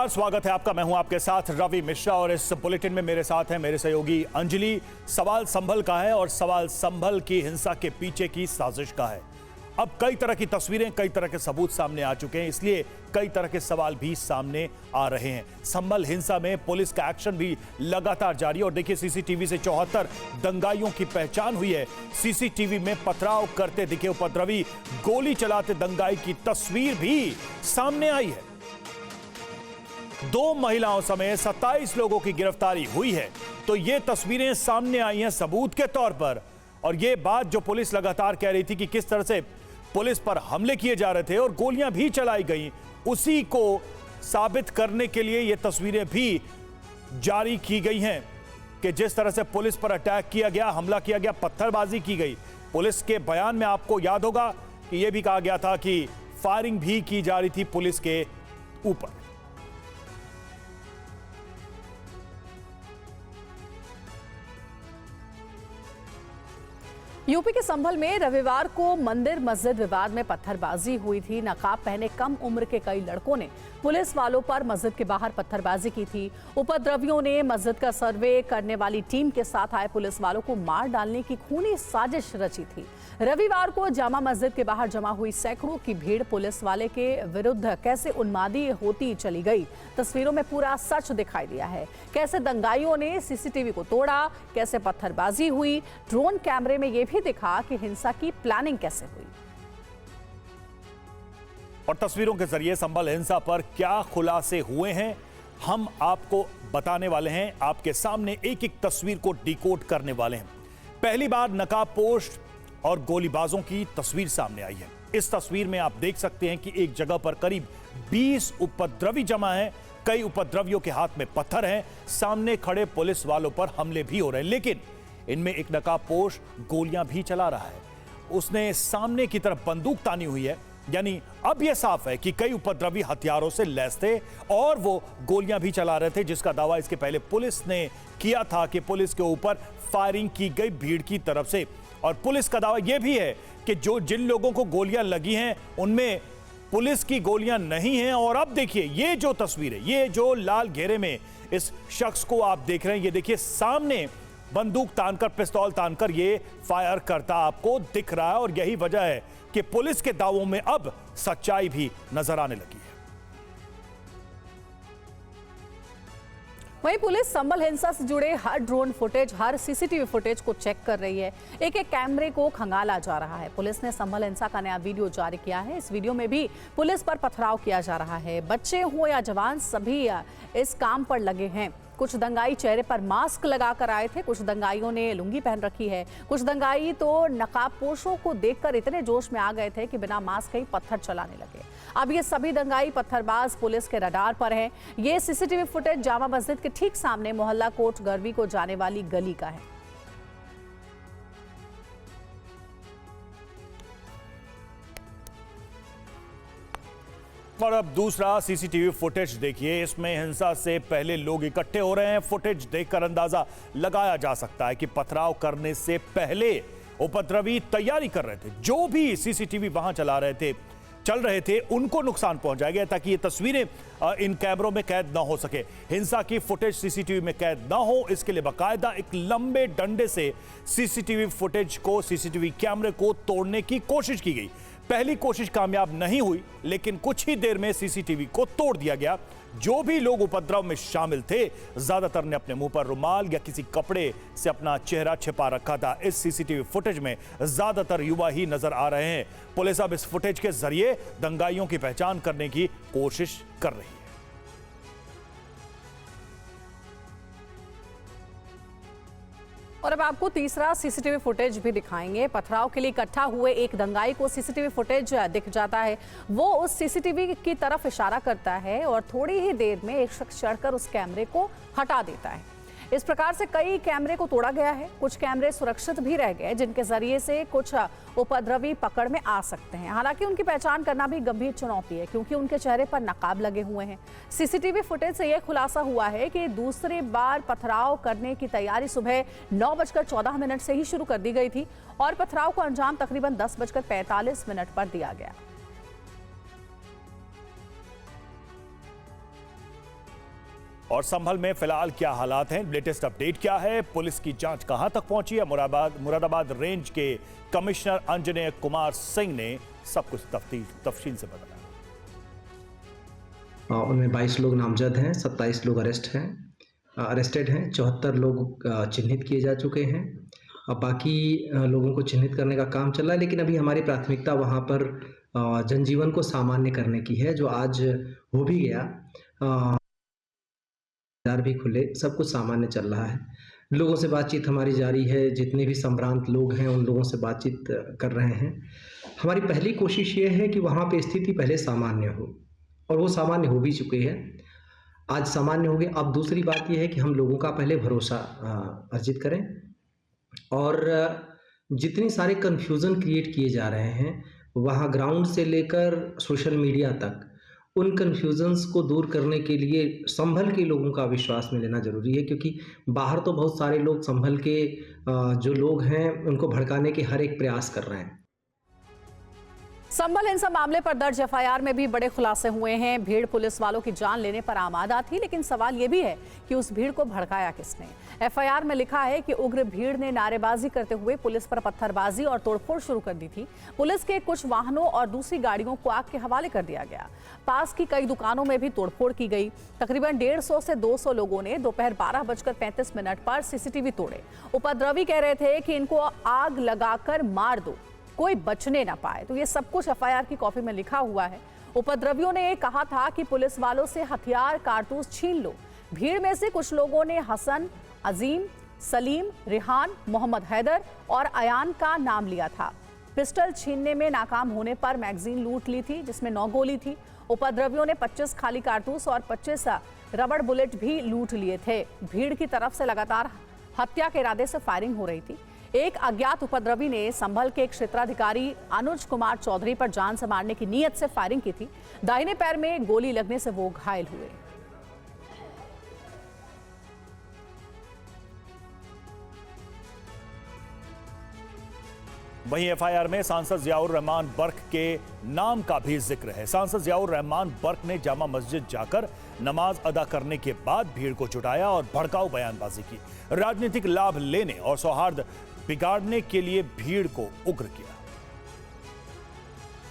नमस्कार, स्वागत है आपका। मैं हूं आपके साथ रवि मिश्रा और इस बुलेटिन में मेरे साथ हैं मेरे सहयोगी अंजलि। सवाल संभल का है और सवाल संभल की हिंसा के पीछे की साजिश का है। अब कई तरह की तस्वीरें, कई तरह के सबूत सामने आ चुके हैं, इसलिए कई तरह के सवाल भी सामने आ रहे हैं। संभल हिंसा में पुलिस का एक्शन भी लगातार जारी है और देखिए सीसीटीवी से 74 दंगाइयों की पहचान हुई है। सीसीटीवी में पथराव करते दिखे उपद्रवी, गोली चलाते दंगाई की तस्वीर भी सामने आई है। 2 महिलाओं समेत 27 लोगों की गिरफ्तारी हुई है। तो ये तस्वीरें सामने आई हैं सबूत के तौर पर। और ये बात जो पुलिस लगातार कह रही थी कि किस तरह से पुलिस पर हमले किए जा रहे थे और गोलियां भी चलाई गई, उसी को साबित करने के लिए ये तस्वीरें भी जारी की गई हैं कि जिस तरह से पुलिस पर अटैक किया गया, हमला किया गया, पत्थरबाजी की गई। पुलिस के बयान में आपको याद होगा कि यह भी कहा गया था कि फायरिंग भी की जा रही थी पुलिस के ऊपर। यूपी के संभल में रविवार को मंदिर मस्जिद विवाद में पत्थरबाजी हुई थी। नकाब पहने कम उम्र के कई लड़कों ने पुलिस वालों पर मस्जिद के बाहर पत्थरबाजी की थी। उपद्रवियों ने मस्जिद का सर्वे करने वाली टीम के साथ आए पुलिस वालों को मार डालने की खूनी साजिश रची थी। रविवार को जामा मस्जिद के बाहर जमा हुई सैकड़ों की भीड़ पुलिस वाले के विरुद्ध कैसे उन्मादी होती चली गई, तस्वीरों में पूरा सच दिखाई दिया है। कैसे दंगाइयों ने सीसीटीवी को तोड़ा, कैसे पत्थरबाजी हुई, ड्रोन कैमरे में यह भी दिखा कि हिंसा की प्लानिंग कैसे हुई। और तस्वीरों के जरिए संभल हिंसा पर क्या खुलासे हुए हैं, हम आपको बताने वाले हैं। आपके सामने एक एक तस्वीर को डिकोड करने वाले हैं। पहली बार नकाबपोश और गोलीबाजों की तस्वीर सामने आई है। इस तस्वीर में आप देख सकते हैं कि एक जगह पर करीब 20 उपद्रवी जमा हैं। कई उपद्रवियों के हाथ में पत्थर हैं। सामने खड़े पुलिस वालों पर हमले भी हो रहे हैं, लेकिन इनमें एक नकाबपोश गोलियां भी चला रहा है। उसने सामने की तरफ बंदूक तानी हुई है, यानी अब यह साफ है कि कई उपद्रवी हथियारों से लैस थे और वो गोलियां भी चला रहे थे, जिसका दावा इसके पहले पुलिस ने किया था कि पुलिस के ऊपर फायरिंग की गई भीड़ की तरफ से। और पुलिस का दावा यह भी है कि जिन लोगों को गोलियां लगी हैं उनमें पुलिस की गोलियां नहीं हैं। और अब देखिए ये जो तस्वीर है, ये जो लाल घेरे में इस शख्स को आप देख रहे हैं, ये देखिए सामने बंदूक तानकर, पिस्तौल तानकर ये फायर करता आपको दिख रहा है। और यही वजह है कि पुलिस के दावों में अब सच्चाई भी नजर आने लगी है। वहीं पुलिस संभल हिंसा से जुड़े हर ड्रोन फुटेज, हर सीसीटीवी फुटेज को चेक कर रही है। एक एक कैमरे को खंगाला जा रहा है। पुलिस ने संभल हिंसा का नया वीडियो जारी किया है। इस वीडियो में भी पुलिस पर पथराव किया जा रहा है। बच्चे हो या जवान, सभी इस काम पर लगे हैं। कुछ दंगाई चेहरे पर मास्क लगाकर आए थे, कुछ दंगाइयों ने लुंगी पहन रखी है, कुछ दंगाई तो नकाबपोशों को देखकर इतने जोश में आ गए थे कि बिना मास्क के ही पत्थर चलाने लगे। अब ये सभी दंगाई पत्थरबाज पुलिस के रडार पर हैं। ये सीसीटीवी फुटेज जामा मस्जिद के ठीक सामने मोहल्ला कोट गरवी को जाने वाली गली का है। और अब दूसरा सीसीटीवी फुटेज देखिए। इसमें हिंसा से पहले लोग इकट्ठे हो रहे हैं। फुटेज देखकर अंदाजा लगाया जा सकता है कि पथराव करने से पहले उपद्रवी तैयारी कर रहे थे। जो भी सीसीटीवी वहां चल रहे थे उनको नुकसान पहुंचाया ताकि ये तस्वीरें इन कैमरों में कैद ना हो सके। हिंसा की फुटेज सीसीटीवी में कैद ना हो, इसके लिए बाकायदा एक लंबे डंडे से सीसीटीवी फुटेज को, सीसीटीवी कैमरे को तोड़ने की कोशिश की गई। पहली कोशिश कामयाब नहीं हुई, लेकिन कुछ ही देर में सीसीटीवी को तोड़ दिया गया। जो भी लोग उपद्रव में शामिल थे, ज्यादातर ने अपने मुंह पर रुमाल या किसी कपड़े से अपना चेहरा छिपा रखा था। इस सीसीटीवी फुटेज में ज्यादातर युवा ही नजर आ रहे हैं। पुलिस अब इस फुटेज के जरिए दंगाइयों की पहचान करने की कोशिश कर रही है। और अब आपको तीसरा सीसीटीवी फुटेज भी दिखाएंगे। पथराव के लिए इकट्ठा हुए एक दंगाई को सीसीटीवी फुटेज दिख जाता है। वो उस सीसीटीवी की तरफ इशारा करता है और थोड़ी ही देर में एक शख्स चढ़कर उस कैमरे को हटा देता है। इस प्रकार से कई कैमरे को तोड़ा गया है। कुछ कैमरे सुरक्षित भी रह गए, जिनके जरिए से कुछ उपद्रवी पकड़ में आ सकते हैं। हालांकि उनकी पहचान करना भी गंभीर चुनौती है, क्योंकि उनके चेहरे पर नकाब लगे हुए हैं। सीसीटीवी फुटेज से यह खुलासा हुआ है कि दूसरी बार पथराव करने की तैयारी सुबह 9:14 से ही शुरू कर दी गई थी और पथराव को अंजाम तकरीबन 10:45 पर दिया गया। और संभल में फिलहाल क्या हालात हैं, लेटेस्ट अपडेट क्या है, पुलिस की जांच कहां तक पहुंची है, मुरादाबाद रेंज के कमिश्नर अंजनेय कुमार सिंह ने सब कुछ तफसील से बताया। उनमें 22 लोग नामजद हैं, 27 लोग अरेस्टेड हैं, 74 लोग चिन्हित किए जा चुके हैं। अब बाकी लोगों को चिन्हित करने का काम चल रहा है, लेकिन अभी हमारी प्राथमिकता वहाँ पर जनजीवन को सामान्य करने की है, जो आज हो भी गया। बाजार भी खुले, सब कुछ सामान्य चल रहा है। लोगों से बातचीत हमारी जारी है, जितने भी संभ्रांत लोग हैं उन लोगों से बातचीत कर रहे हैं। हमारी पहली कोशिश ये है कि वहाँ पे स्थिति पहले सामान्य हो, और वो सामान्य हो भी चुकी है। आज सामान्य हो गए। अब दूसरी बात यह है कि हम लोगों का पहले भरोसा अर्जित करें, और जितनी सारे कन्फ्यूज़न क्रिएट किए जा रहे हैं वहाँ ग्राउंड से लेकर सोशल मीडिया तक, उन कन्फ्यूज़न्स को दूर करने के लिए संभल के लोगों का विश्वास में लेना ज़रूरी है, क्योंकि बाहर तो बहुत सारे लोग संभल के जो लोग हैं उनको भड़काने के हर एक प्रयास कर रहे हैं। संभल हिंसा मामले पर दर्ज एफआईआर में भी बड़े खुलासे हुए हैं। भीड़ पुलिस वालों की जान लेने पर आमादा थी, लेकिन सवाल यह भी है कि उस भीड़ को भड़काया किसने। एफआईआर में लिखा है कि उग्र भीड़ ने नारेबाजी करते हुए पुलिस पर पत्थरबाजी और तोड़फोड़ शुरू कर दी थी। पुलिस के कुछ वाहनों और दूसरी गाड़ियों को आग के हवाले कर दिया गया। पास की कई दुकानों में भी तोड़फोड़ की गई। तकरीबन 150 से 200 लोगों ने दोपहर 12:35 पर सीसीटीवी तोड़े। उपद्रवी कह रहे थे कि इनको आग लगाकर मार दो, कोई बचने ना पाए। तो ये सब कुछ एफआईआर की कॉपी में लिखा हुआ है। उपद्रवियों ने कहा था कि पुलिस वालों से हथियार कारतूस छीन लो। भीड़ में से कुछ लोगों ने हसन, अजीम, सलीम, रिहान, मोहम्मद हैदर और अयान का नाम लिया था। पिस्टल छीनने में नाकाम होने पर मैगजीन लूट ली थी, जिसमें 9 गोली थी। उपद्रवियों ने 25 खाली कारतूस और 25 रबड़ बुलेट भी लूट लिए थे। भीड़ की तरफ से लगातार हत्या के इरादे से फायरिंग हो रही थी। एक अज्ञात उपद्रवी ने संभल के एक क्षेत्राधिकारी अनुज कुमार चौधरी पर जान से मारने की नीयत से फायरिंग की थी। दाहिने पैर में गोली लगने से वो घायल हुए। वहीं एफआईआर में सांसद जियाउर रहमान बर्क के नाम का भी जिक्र है। सांसद जियाउर रहमान बर्क ने जामा मस्जिद जाकर नमाज अदा करने के बाद भीड़ को जुटाया और भड़काऊ बयानबाजी की। राजनीतिक लाभ लेने और सौहार्द बिगाड़ने के लिए भीड़ को उग्र किया।